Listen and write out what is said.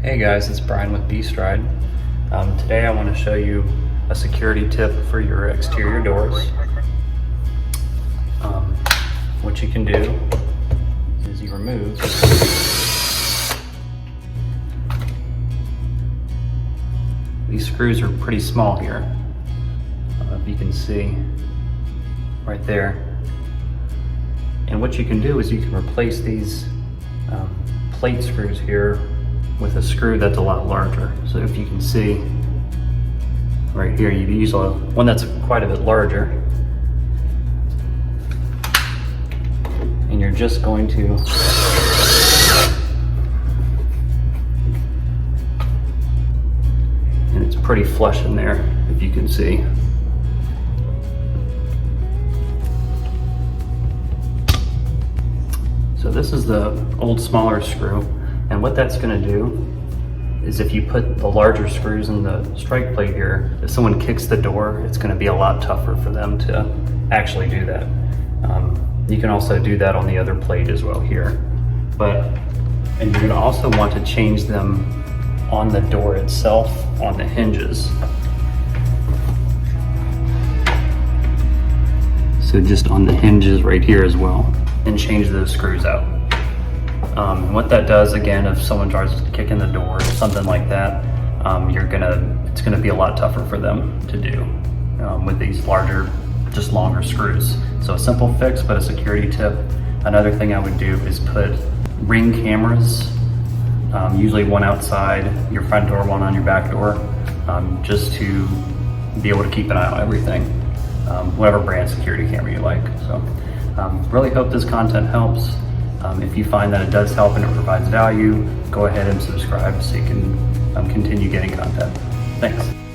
Hey guys, it's Brian with B-Stride. Today I want to show you a security tip for your exterior doors. What you can do is you remove these screws. Are pretty small here. If you can see right there. And what you can do is you can replace these plate screws here with a screw that's a lot larger. So if you can see right here, you use one that's quite a bit larger, and you're just going to and it's pretty flush in there, if you can see. So this is the old smaller screw. And what that's going to do is if you put the larger screws in the strike plate here, if someone kicks the door, it's going to be a lot tougher for them to actually do that. You can also do that on the other plate as well here. And you're going to also want to change them on the door itself, on the hinges. So just on the hinges right here as well, and change those screws out. What that does, again, if someone tries to kick in the door or something like that, it's gonna be a lot tougher for them to do with these larger, just longer screws. So a simple fix, but a security tip. Another thing I would do is put ring cameras, usually one outside your front door, one on your back door, just to be able to keep an eye on everything, whatever brand security camera you like. So really hope this content helps. If you find that it does help and it provides value, go ahead and subscribe so you can continue getting content. Thanks.